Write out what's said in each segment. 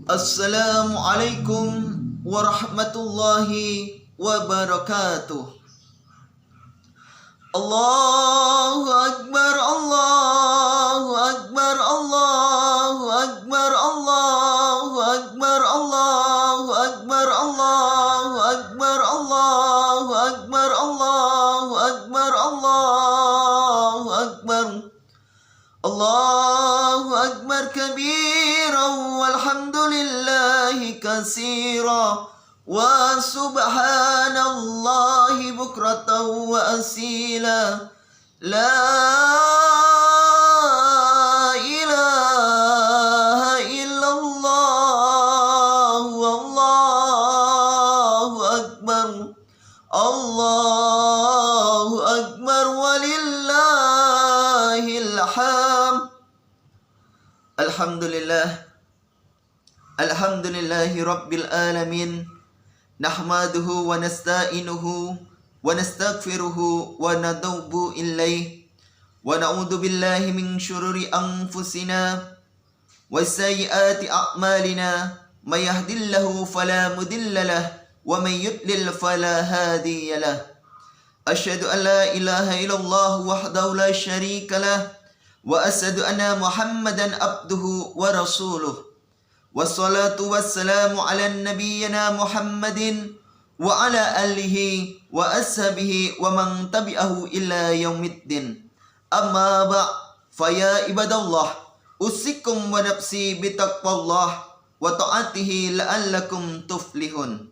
Assalamualaikum warahmatullahi wabarakatuh. Allahu Akbar, Allahu Akbar, Allahu Akbar, Allahu Akbar, Allahu Akbar, Allahu Akbar, Allahu Akbar, Allahu Akbar, Allahu Akbar. Allahu Akbar kabiran walhamdulillahi katsira wa subhanallahi bukratan wa asila. La ilaha illallah wallahu akbar. Allahu akbar walillahil hamd. Alhamdulillahi rabbil alamin. Nahmaduhu wa nasta'inuhu wa nastaghfiruhu wa natubu ilaih. Wa na'udzu billahi min syururi anfusina wa sayyiati a'malina. May yahdihillahu fala mudilla lahu wa may yudlil fala hadiya lahu. Asyhadu an la ilaha illallah wahdahu la syarika lahu wa asyhadu anna Muhammadan abduhu wa rasuluh. Wassalatu wassalamu ala nabiyyina Muhammadin wa ala alihi wa ashabihi wa man tabi'ahu ila yaumiddin. Amma ba' faya ibadallah, usikum wa nafsi bitaqwallah wa ta'atihi la'allakum tuflihun.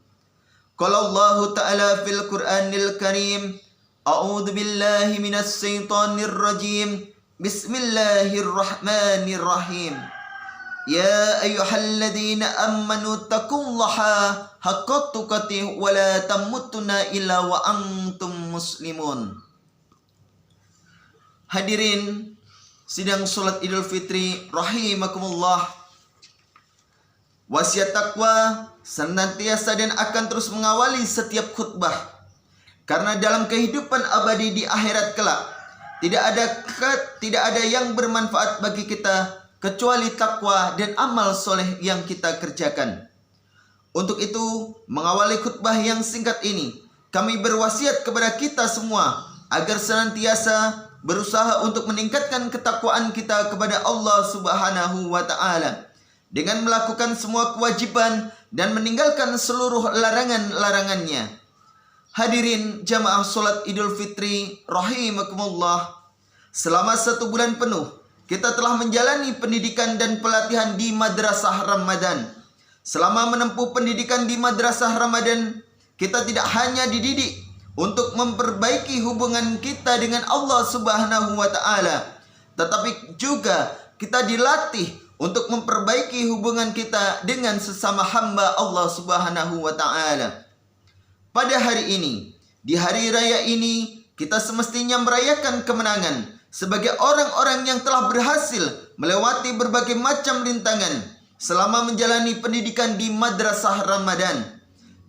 Qala Allah ta'ala fil Qur'anil Karim, a'udzu billahi minas syaitonir rajim. Bismillahirrahmanirrahim. Ya ayyuhalladzina amanu taqullaha haqqa tuqatih wa la tamutunna illa wa antum muslimun. Hadirin sidang salat Idul Fitri rahimakumullah. Wasiat takwa senantiasa dan akan terus mengawali setiap khutbah. Karena dalam kehidupan abadi di akhirat kelak tidak ada yang bermanfaat bagi kita kecuali takwa dan amal soleh yang kita kerjakan. Untuk itu, mengawali khutbah yang singkat ini, kami berwasiat kepada kita semua agar senantiasa berusaha untuk meningkatkan ketakwaan kita kepada Allah Subhanahu wa Ta'ala dengan melakukan semua kewajiban dan meninggalkan seluruh larangan-larangannya. Hadirin jamaah salat Idul Fitri rahimakumullah, selama 1 bulan penuh kita telah menjalani pendidikan dan pelatihan di Madrasah Ramadan. Selama menempuh pendidikan di Madrasah Ramadan, kita tidak hanya dididik untuk memperbaiki hubungan kita dengan Allah Subhanahu wa Ta'ala, tetapi juga kita dilatih untuk memperbaiki hubungan kita dengan sesama hamba Allah Subhanahu wa Ta'ala. Pada hari ini, di hari raya ini, kita semestinya merayakan kemenangan sebagai orang-orang yang telah berhasil melewati berbagai macam rintangan selama menjalani pendidikan di Madrasah Ramadan.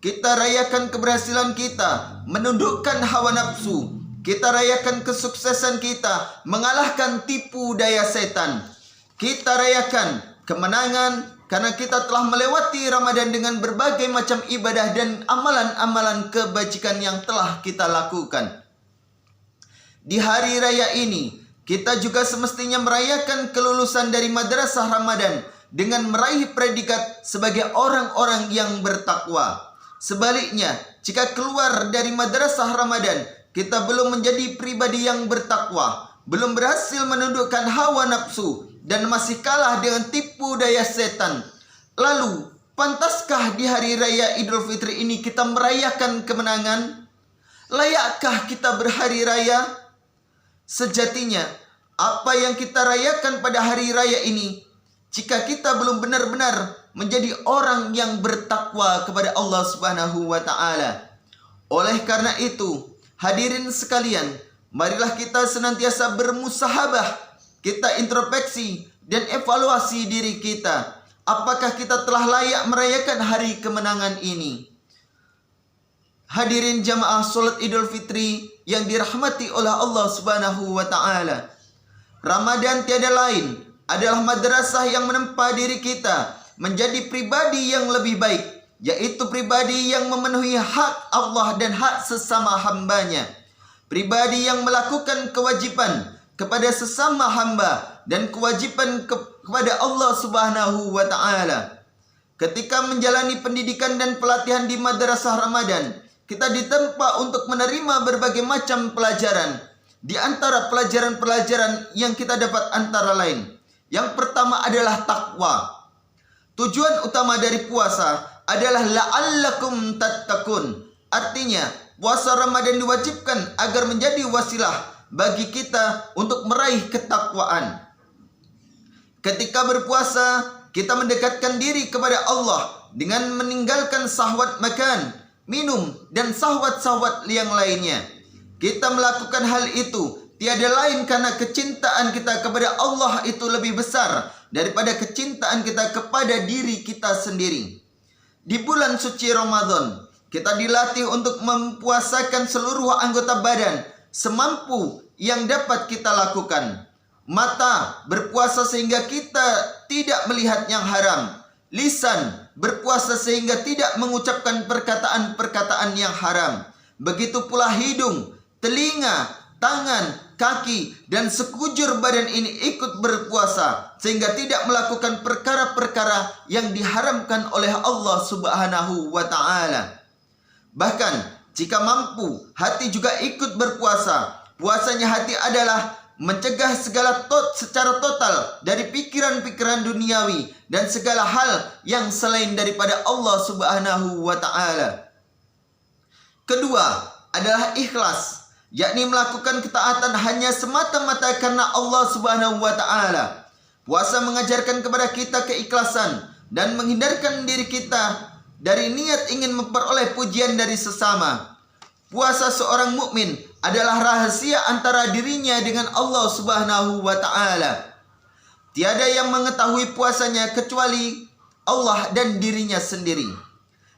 Kita rayakan keberhasilan kita menundukkan hawa nafsu. Kita rayakan kesuksesan kita mengalahkan tipu daya setan. Kita rayakan kemenangan karena kita telah melewati Ramadan dengan berbagai macam ibadah dan amalan-amalan kebajikan yang telah kita lakukan. Di hari raya ini, kita juga semestinya merayakan kelulusan dari Madrasah Ramadan dengan meraih predikat sebagai orang-orang yang bertakwa. Sebaliknya, jika keluar dari Madrasah Ramadan, kita belum menjadi pribadi yang bertakwa, belum berhasil menundukkan hawa nafsu, dan masih kalah dengan tipu daya setan. Lalu, pantaskah di hari raya Idul Fitri ini kita merayakan kemenangan? Layakkah kita berhari raya? Sejatinya, apa yang kita rayakan pada hari raya ini, jika kita belum benar-benar menjadi orang yang bertakwa kepada Allah Subhanahu wa Ta'ala. Oleh karena itu, hadirin sekalian, marilah kita senantiasa bermusahabah, kita introspeksi dan evaluasi diri kita. Apakah kita telah layak merayakan hari kemenangan ini? Hadirin jamaah salat Idul Fitri yang dirahmati oleh Allah Subhanahu wa Ta'ala. Ramadan tiada lain adalah madrasah yang menempa diri kita menjadi pribadi yang lebih baik, yaitu pribadi yang memenuhi hak Allah dan hak sesama hambanya, pribadi yang melakukan kewajiban kepada sesama hamba dan kewajiban kepada Allah Subhanahu wa Ta'ala. Ketika menjalani pendidikan dan pelatihan di Madrasah Ramadan, kita ditempa untuk menerima berbagai macam pelajaran. Di antara pelajaran-pelajaran yang kita dapat antara lain, yang pertama adalah takwa. Tujuan utama dari puasa adalah la'allakum tattaqun. Artinya, puasa Ramadan diwajibkan agar menjadi wasilah bagi kita untuk meraih ketakwaan. Ketika berpuasa, kita mendekatkan diri kepada Allah dengan meninggalkan syahwat makan, minum, dan syahwat-syahwat yang lainnya. Kita melakukan hal itu tiada lain karena kecintaan kita kepada Allah itu lebih besar daripada kecintaan kita kepada diri kita sendiri. Di bulan suci Ramadan, kita dilatih untuk mempuasakan seluruh anggota badan semampu yang dapat kita lakukan. Mata berpuasa sehingga kita tidak melihat yang haram. Lisan berpuasa sehingga tidak mengucapkan perkataan-perkataan yang haram. Begitu pula hidung, telinga, tangan, kaki, dan sekujur badan ini ikut berpuasa sehingga tidak melakukan perkara-perkara yang diharamkan oleh Allah Subhanahu wa Ta'ala. Bahkan jika mampu, hati juga ikut berpuasa. Puasanya hati adalah mencegah secara total dari pikiran-pikiran duniawi dan segala hal yang selain daripada Allah Subhanahu wa Ta'ala. Kedua adalah ikhlas, yakni melakukan ketaatan hanya semata-mata karena Allah Subhanahu wa Ta'ala. Puasa mengajarkan kepada kita keikhlasan dan menghindarkan diri kita dari niat ingin memperoleh pujian dari sesama. Puasa seorang mukmin adalah rahasia antara dirinya dengan Allah Subhanahu wa Ta'ala. Tiada yang mengetahui puasanya kecuali Allah dan dirinya sendiri.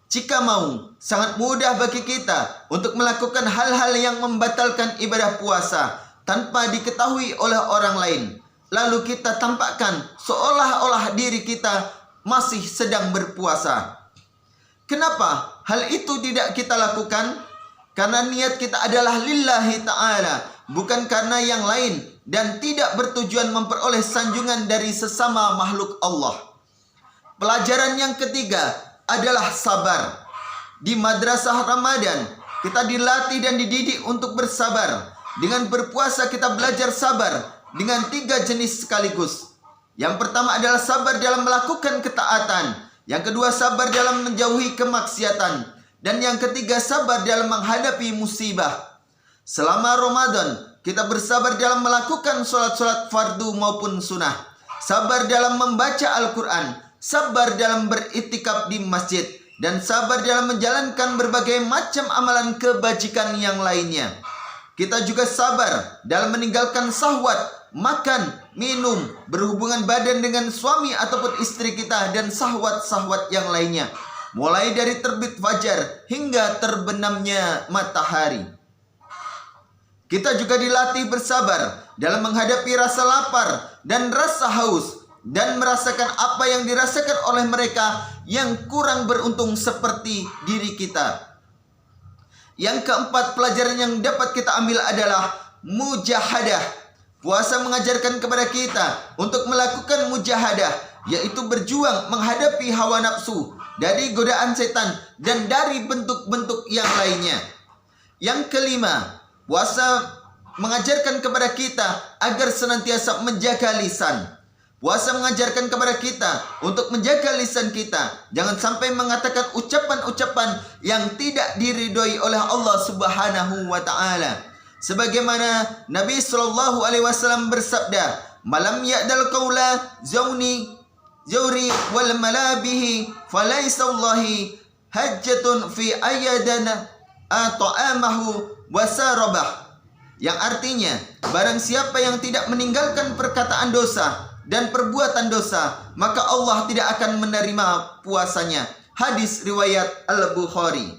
Jika mau, sangat mudah bagi kita untuk melakukan hal-hal yang membatalkan ibadah puasa tanpa diketahui oleh orang lain. Lalu kita tampakkan seolah-olah diri kita masih sedang berpuasa. Kenapa hal itu tidak kita lakukan? Karena niat kita adalah lillahi ta'ala, bukan karena yang lain, dan tidak bertujuan memperoleh sanjungan dari sesama makhluk Allah. Pelajaran yang ketiga adalah sabar. Di Madrasah Ramadan, kita dilatih dan dididik untuk bersabar. Dengan berpuasa kita belajar sabar dengan 3 jenis sekaligus. Yang pertama adalah sabar dalam melakukan ketaatan. Yang kedua, sabar dalam menjauhi kemaksiatan. Dan yang ketiga, sabar dalam menghadapi musibah. Selama Ramadan, kita bersabar dalam melakukan sholat-sholat fardu maupun sunnah. Sabar dalam membaca Al-Quran. Sabar dalam beriktikaf di masjid. Dan sabar dalam menjalankan berbagai macam amalan kebajikan yang lainnya. Kita juga sabar dalam meninggalkan syahwat, makan, minum, berhubungan badan dengan suami ataupun istri kita, dan syahwat-syahwat yang lainnya. Mulai dari terbit fajar hingga terbenamnya matahari. Kita juga dilatih bersabar dalam menghadapi rasa lapar dan rasa haus, dan merasakan apa yang dirasakan oleh mereka yang kurang beruntung seperti diri kita. Yang keempat, pelajaran yang dapat kita ambil adalah mujahadah. Puasa mengajarkan kepada kita untuk melakukan mujahadah, yaitu berjuang menghadapi hawa nafsu dari godaan setan dan dari bentuk-bentuk yang lainnya. Yang kelima, puasa mengajarkan kepada kita agar senantiasa menjaga lisan. Puasa mengajarkan kepada kita untuk menjaga lisan kita. Jangan sampai mengatakan ucapan-ucapan yang tidak diridhoi oleh Allah Subhanahu wa Ta'ala. Sebagaimana Nabi SAW bersabda, "Malam ya'dal qawla zawri wal malabihi falaysa Allahi hajjatun fi ayyadana ta'amahu wasarabah." Yang artinya, barang siapa yang tidak meninggalkan perkataan dosa dan perbuatan dosa, maka Allah tidak akan menerima puasanya. Hadis riwayat Al-Bukhari.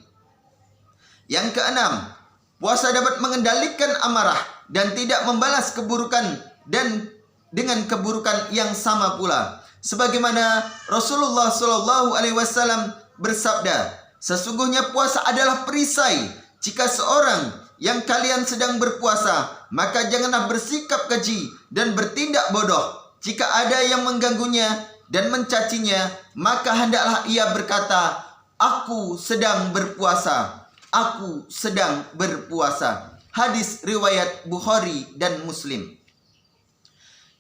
Yang keenam, puasa dapat mengendalikan amarah dan tidak membalas keburukan dan dengan keburukan yang sama pula. Sebagaimana Rasulullah Shallallahu Alaihi Wasallam bersabda, sesungguhnya puasa adalah perisai. Jika seorang yang kalian sedang berpuasa, maka janganlah bersikap keji dan bertindak bodoh. Jika ada yang mengganggunya dan mencacinya, maka hendaklah ia berkata, aku sedang berpuasa. Aku sedang berpuasa. Hadis riwayat Bukhari dan Muslim.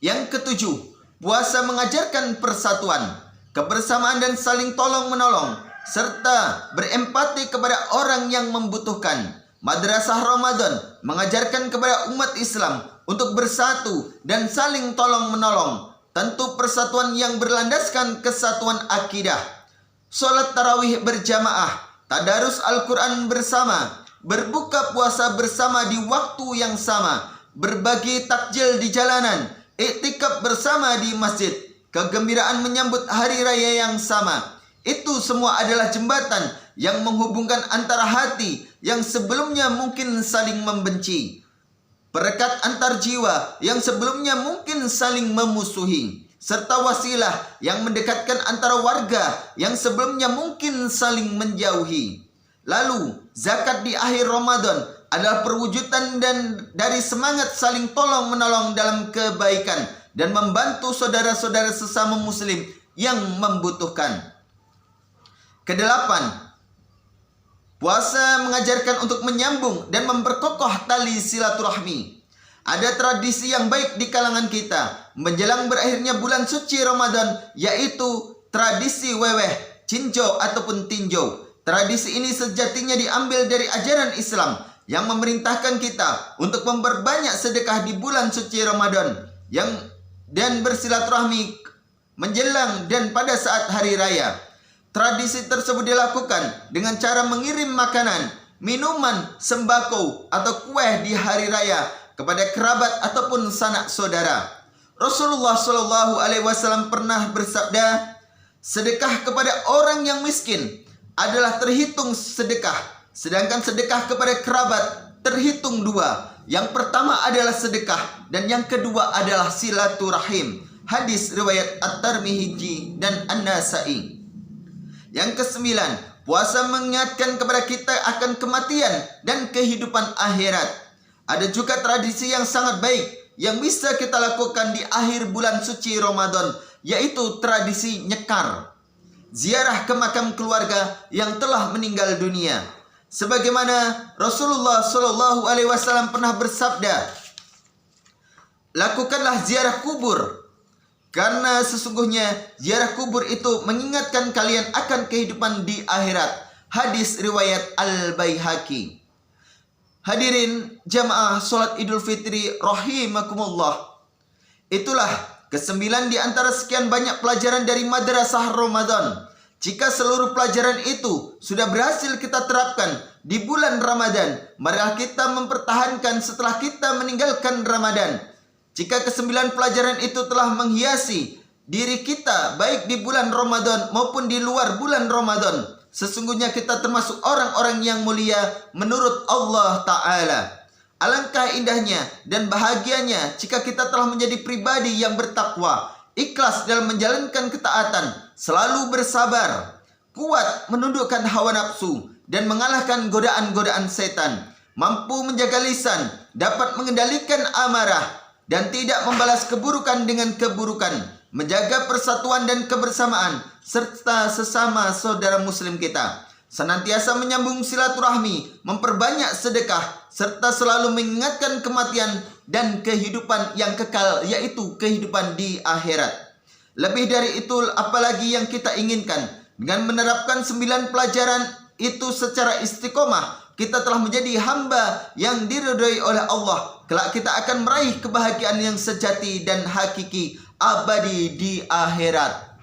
Yang ketujuh, puasa mengajarkan persatuan, kebersamaan dan saling tolong-menolong, serta berempati kepada orang yang membutuhkan. Madrasah Ramadan mengajarkan kepada umat Islam untuk bersatu dan saling tolong-menolong. Tentu persatuan yang berlandaskan kesatuan akidah. Sholat tarawih berjamaah, tadarus Al-Quran bersama, berbuka puasa bersama di waktu yang sama, berbagi takjil di jalanan, iktikaf bersama di masjid, kegembiraan menyambut hari raya yang sama. Itu semua adalah jembatan yang menghubungkan antara hati yang sebelumnya mungkin saling membenci, perekat antar jiwa yang sebelumnya mungkin saling memusuhi, serta wasilah yang mendekatkan antara warga yang sebelumnya mungkin saling menjauhi. Lalu, zakat di akhir Ramadan adalah perwujudan dari semangat saling tolong-menolong dalam kebaikan dan membantu saudara-saudara sesama muslim yang membutuhkan. Kedelapan, puasa mengajarkan untuk menyambung dan memperkokoh tali silaturahmi. Ada tradisi yang baik di kalangan kita menjelang berakhirnya bulan suci Ramadan, yaitu tradisi weweh, cinjau ataupun tinjau. Tradisi ini sejatinya diambil dari ajaran Islam yang memerintahkan kita untuk memperbanyak sedekah di bulan suci Ramadan dan bersilaturahmi menjelang dan pada saat hari raya. Tradisi tersebut dilakukan dengan cara mengirim makanan, minuman, sembako atau kue di hari raya kepada kerabat ataupun sanak saudara. Rasulullah Shallallahu Alaihi Wasallam pernah bersabda, sedekah kepada orang yang miskin adalah terhitung sedekah, sedangkan sedekah kepada kerabat terhitung dua. Yang pertama adalah sedekah dan yang kedua adalah silaturahim. Hadis riwayat At-Tirmidzi dan An-Nasa'i. Yang kesembilan, puasa mengingatkan kepada kita akan kematian dan kehidupan akhirat. Ada juga tradisi yang sangat baik yang bisa kita lakukan di akhir bulan suci Ramadan, yaitu tradisi nyekar, ziarah ke makam keluarga yang telah meninggal dunia. Sebagaimana Rasulullah Shallallahu Alaihi Wasallam pernah bersabda, lakukanlah ziarah kubur, karena sesungguhnya ziarah kubur itu mengingatkan kalian akan kehidupan di akhirat. Hadis riwayat Al-Baihaqi. Hadirin jamaah sholat Idul Fitri rahimakumullah. Itulah kesembilan di antara sekian banyak pelajaran dari Madrasah Ramadan. Jika seluruh pelajaran itu sudah berhasil kita terapkan di bulan Ramadan, marilah kita mempertahankan setelah kita meninggalkan Ramadan. Jika kesembilan pelajaran itu telah menghiasi diri kita baik di bulan Ramadan maupun di luar bulan Ramadan, sesungguhnya kita termasuk orang-orang yang mulia menurut Allah Ta'ala. Alangkah indahnya dan bahagianya jika kita telah menjadi pribadi yang bertakwa, ikhlas dalam menjalankan ketaatan, selalu bersabar, kuat menundukkan hawa nafsu dan mengalahkan godaan-godaan setan, mampu menjaga lisan, dapat mengendalikan amarah, dan tidak membalas keburukan dengan keburukan, menjaga persatuan dan kebersamaan serta sesama saudara muslim kita, senantiasa menyambung silaturahmi, memperbanyak sedekah, serta selalu mengingatkan kematian dan kehidupan yang kekal, yaitu kehidupan di akhirat. Lebih dari itu, apalagi yang kita inginkan? Dengan menerapkan 9 pelajaran itu secara istiqomah, kita telah menjadi hamba yang diridhoi oleh Allah. Kelak kita akan meraih kebahagiaan yang sejati dan hakiki abadi di akhirat.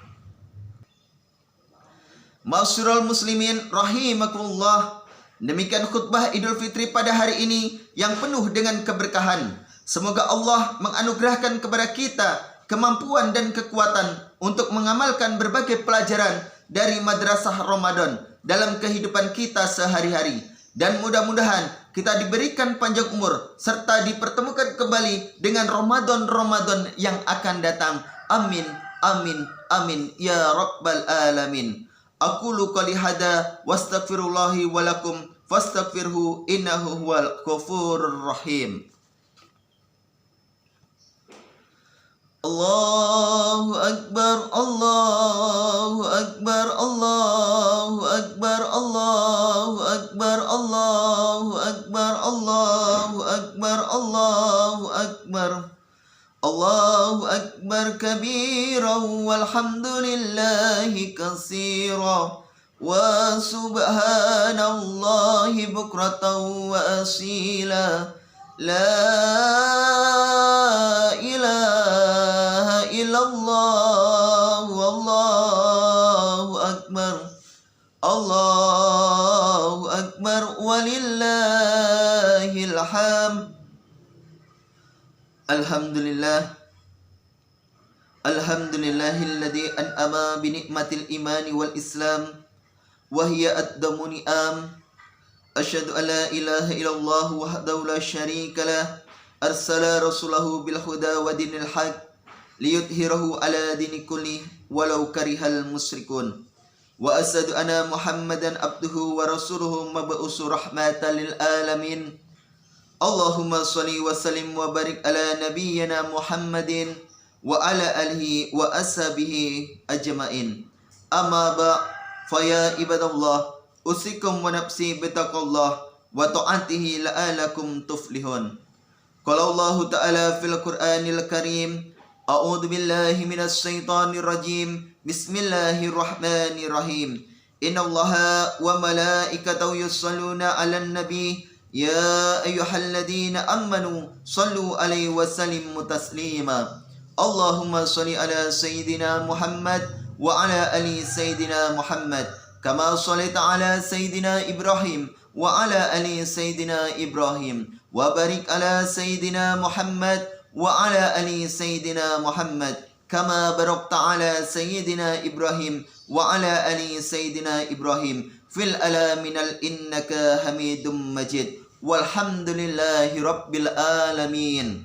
Ma'asyiral muslimin rahimakumullah. Demikian khutbah Idul Fitri pada hari ini yang penuh dengan keberkahan. Semoga Allah menganugerahkan kepada kita kemampuan dan kekuatan untuk mengamalkan berbagai pelajaran dari Madrasah Ramadan dalam kehidupan kita sehari-hari. Dan mudah-mudahan kita diberikan panjang umur serta dipertemukan kembali dengan Ramadan-Ramadan yang akan datang. Amin, amin, Amin ya rabbal alamin. Aqulu qouli hadza wastaghfirullahi wa lakum fastaghfirhu innahu huwal ghafurur rahim. Allahu akbar, Allahu akbar, Allahu akbar, Allahu akbar, Allahu akbar, Allahu akbar, Allahu akbar. Allahu akbar kabira walhamdulillahi katsira wa subhanallahi bukratan wa asila. La ilaha illallah wallahu akbar. Allahu akbar walillahil hamd. Alhamdulillah. Alhamdulillahilladzi an'ama bi ni'matil imani wal islam wa hiya addamu ni'am. Asyhadu an la ilaha illallah wahdahu la syarika lah. Arsala rasulahu bil huda wa dinil haq liyudhhirahu ala dini kulli walau karihal musyrikun. Wa asyhadu anna Muhammadan abduhu wa rasuluhu mab'usu rahmatan lil alamin. Allahumma shalli wa sallim wa barik ala nabiyyina Muhammadin wa ala alihi wa ashabihi ajmain. Amma ba fa ya ibadallah, usikum wa nafsi bitaqallah wa ta'atihi la'alakum tuflihun. Qala Allah ta'ala fil Qur'anil Karim, a'udzu billahi minasy syaithanir rajim. Bismillahirrahmanirrahim. Innallaha wa malaikatahu yusholluna 'alan nabi ya ayyuhalladzina amanu shallu 'alaihi wa sallimu taslima. Allahumma shalli ala sayyidina Muhammad wa ala ali sayyidina Muhammad kama shallaita ala sayyidina Ibrahim wa ala ali sayyidina Ibrahim wa barik ala sayyidina Muhammad wa ala ali sayyidina Muhammad kama barakta ala sayyidina Ibrahim wa ala ali sayyidina Ibrahim fil alaminal innaka hamidum majid. Walhamdulillahi rabbil alamin.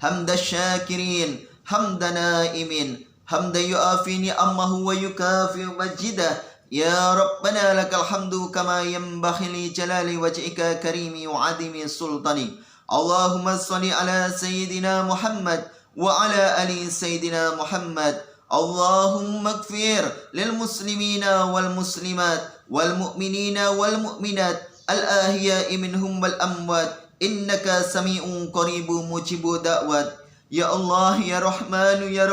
Hamda syakirin, hamda naimin, hamda yu'afi ni'amahu wa yukafi majidah. Ya Rabbana lakal hamdu kama yanbaghi li jalali wajhika karimi wa adimi sultani. Allahumma salli ala sayyidina Muhammad wa ala ali sayyidina Muhammad. Allahumma ighfir lil muslimina wal muslimat wal mu'minina wal mu'minat al ahya'i minhum wal amwat. Innaka sami'un qaribun mujibu da'wat. Ya Allah, ya Rahmanu, ya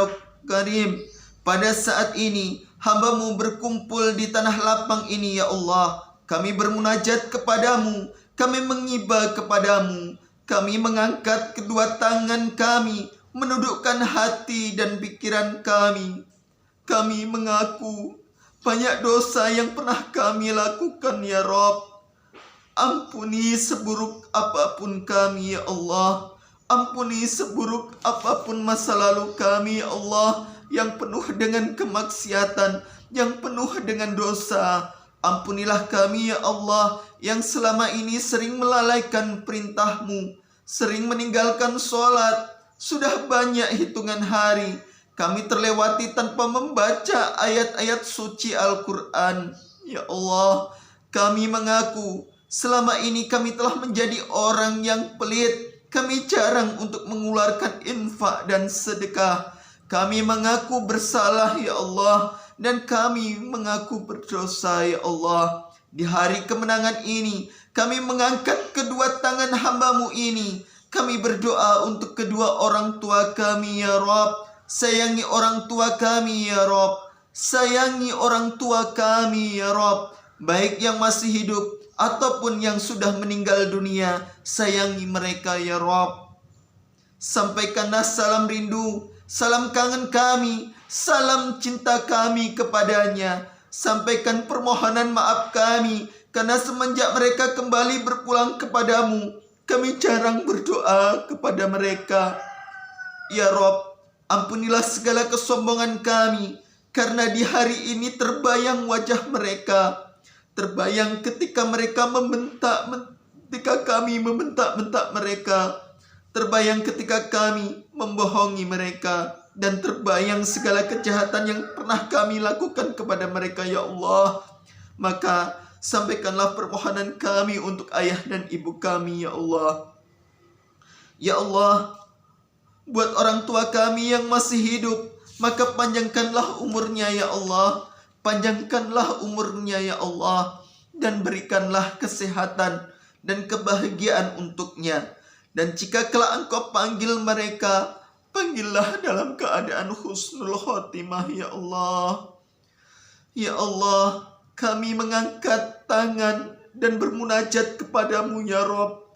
Karim, pada saat ini hamba-Mu berkumpul di tanah lapang ini, ya Allah. Kami bermunajat kepadamu, kami mengibah kepadamu, kami mengangkat kedua tangan kami, menundukkan hati dan pikiran kami. Kami mengaku banyak dosa yang pernah kami lakukan, ya Rabb. Ampuni seburuk apapun kami, ya Allah. Ampuni seburuk apapun masa lalu kami, ya Allah, yang penuh dengan kemaksiatan, yang penuh dengan dosa. Ampunilah kami, ya Allah, yang selama ini sering melalaikan perintah-Mu, sering meninggalkan sholat. Sudah banyak hitungan hari kami terlewati tanpa membaca ayat-ayat suci Al-Quran. Ya Allah, kami mengaku selama ini kami telah menjadi orang yang pelit. Kami jarang untuk mengeluarkan infak dan sedekah. Kami mengaku bersalah, ya Allah, dan kami mengaku berdosa, ya Allah. Di hari kemenangan ini, kami mengangkat kedua tangan hamba-Mu ini. Kami berdoa untuk kedua orang tua kami, ya Rabb. Sayangi orang tua kami, ya Rabb. Sayangi orang tua kami, ya Rabb. Baik yang masih hidup ataupun yang sudah meninggal dunia, sayangi mereka, ya Rabb. Sampaikanlah salam rindu, salam kangen kami, salam cinta kami kepadanya. Sampaikan permohonan maaf kami, karena semenjak mereka kembali berpulang kepadamu, kami jarang berdoa kepada mereka. Ya Rabb, ampunilah segala kesombongan kami, karena di hari ini terbayang wajah mereka. Terbayang ketika mereka ketika kami membentak-bentak mereka. Terbayang ketika kami membohongi mereka. dan terbayang segala kejahatan yang pernah kami lakukan kepada mereka ya Allah. Maka sampaikanlah permohonan kami untuk ayah dan ibu kami ya Allah. Ya Allah, buat orang tua kami yang masih hidup, maka panjangkanlah umurnya ya Allah. Panjangkanlah umurnya ya Allah, dan berikanlah kesehatan dan kebahagiaan untuknya. Dan jika kelak Engkau panggil mereka, panggillah dalam keadaan husnul khotimah ya Allah. Ya Allah, kami mengangkat tangan dan bermunajat kepadamu ya Rob.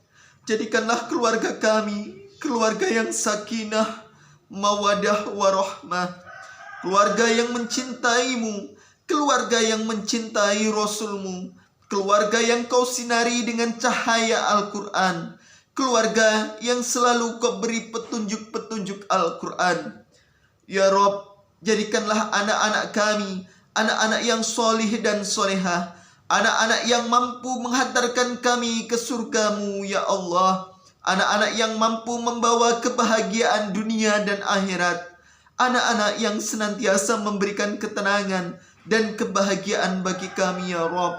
Jadikanlah keluarga kami keluarga yang sakinah, mawadah warahmah, keluarga yang mencintaimu, keluarga yang mencintai Rasulmu, keluarga yang kau sinari dengan cahaya Al-Quran, keluarga yang selalu kau beri petunjuk-petunjuk Al-Quran. Ya Rob, jadikanlah anak-anak kami anak-anak yang solih dan solehah, anak-anak yang mampu menghantarkan kami ke surgamu ya Allah, anak-anak yang mampu membawa kebahagiaan dunia dan akhirat, anak-anak yang senantiasa memberikan ketenangan dan kebahagiaan bagi kami ya Rob.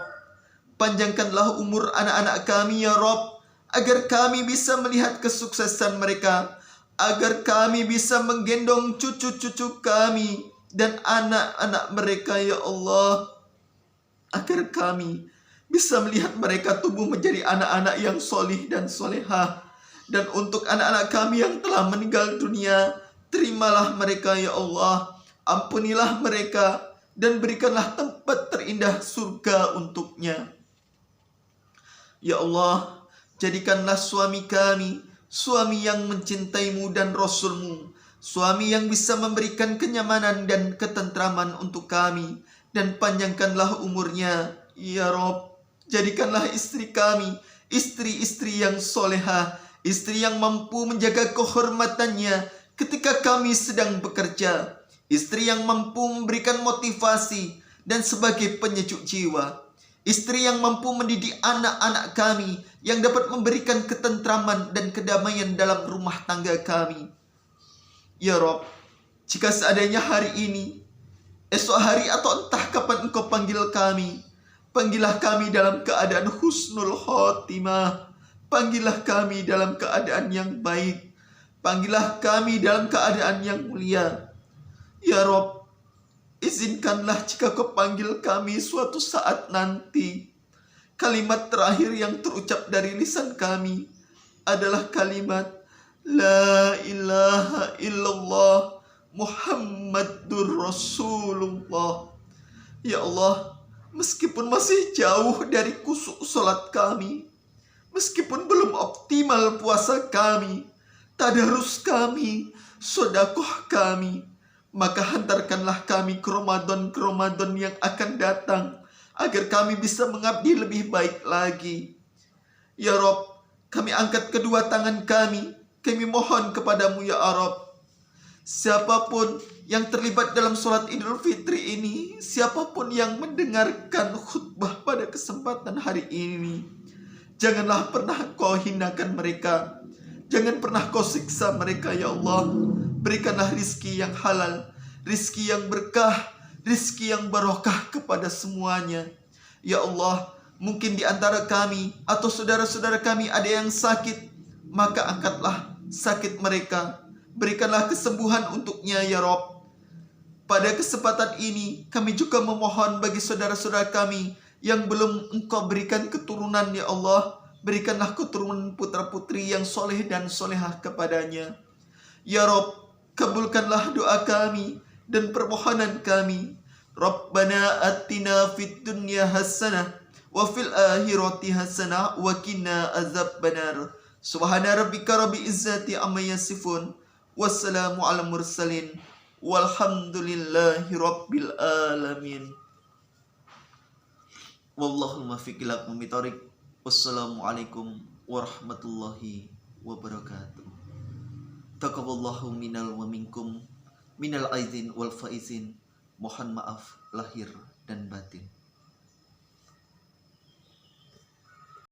Panjangkanlah umur anak-anak kami ya Rob, agar kami bisa melihat kesuksesan mereka, agar kami bisa menggendong cucu-cucu kami dan anak-anak mereka ya Allah, agar kami bisa melihat mereka tumbuh menjadi anak-anak yang solih dan solehah. Dan untuk anak-anak kami yang telah meninggal dunia, terimalah mereka ya Allah, ampunilah mereka, dan berikanlah tempat terindah surga untuknya. Ya Allah, jadikanlah suami kami suami yang mencintaimu dan Rasulmu, suami yang bisa memberikan kenyamanan dan ketentraman untuk kami, dan panjangkanlah umurnya ya Rob. Jadikanlah istri kami istri-istri yang solehah, istri yang mampu menjaga kehormatannya ketika kami sedang bekerja, istri yang mampu memberikan motivasi dan sebagai penyejuk jiwa, istri yang mampu mendidik anak-anak kami yang dapat memberikan ketentraman dan kedamaian dalam rumah tangga kami. Ya Rob, jika seandainya hari ini, esok hari, atau entah kapan Engkau panggil kami, panggillah kami dalam keadaan husnul khotimah, panggillah kami dalam keadaan yang baik, panggillah kami dalam keadaan yang mulia. Ya Rob, izinkanlah jika Kau panggil kami suatu saat nanti, kalimat terakhir yang terucap dari lisan kami adalah kalimat La ilaha illallah Muhammadur Rasulullah. Ya Allah, meskipun masih jauh dari kusuk salat kami, meskipun belum optimal puasa kami, tadarus kami, sedekah kami, maka hantarkanlah kami ke Ramadan yang akan datang, agar kami bisa mengabdi lebih baik lagi. Ya Rob, kami angkat kedua tangan kami mohon kepadamu ya Rob. Siapapun yang terlibat dalam sholat Idul Fitri ini, siapapun yang mendengarkan khutbah pada kesempatan hari ini, janganlah pernah Kau hinakan mereka, jangan pernah Kau siksa mereka ya Allah. Berikanlah rizki yang halal, rizki yang berkah, rizki yang barokah kepada semuanya. Ya Allah, mungkin di antara kami atau saudara-saudara kami ada yang sakit, maka angkatlah sakit mereka, berikanlah kesembuhan untuknya ya Rob. Pada kesempatan ini kami juga memohon bagi saudara-saudara kami yang belum Engkau berikan keturunan ya Allah, berikanlah keturunan putra-putri yang soleh dan solehah kepadanya. Ya Rob, kabulkanlah doa kami dan permohonan kami. Rabbana atina fid dunya hasanah wa fil akhirati hasanah wa qina azabbanar. Subhana rabbika rabbil izzati amma yasifun, wassalamu ala mursalin, walhamdulillahi rabbil alamin. Wallahu muwaffiq ila aqwamit thoriq. Wassalamualaikum warahmatullahi wabarakatuh. Taqabbalallahu minal wa minkum minal aizin wal faizin. Mohon maaf lahir dan batin.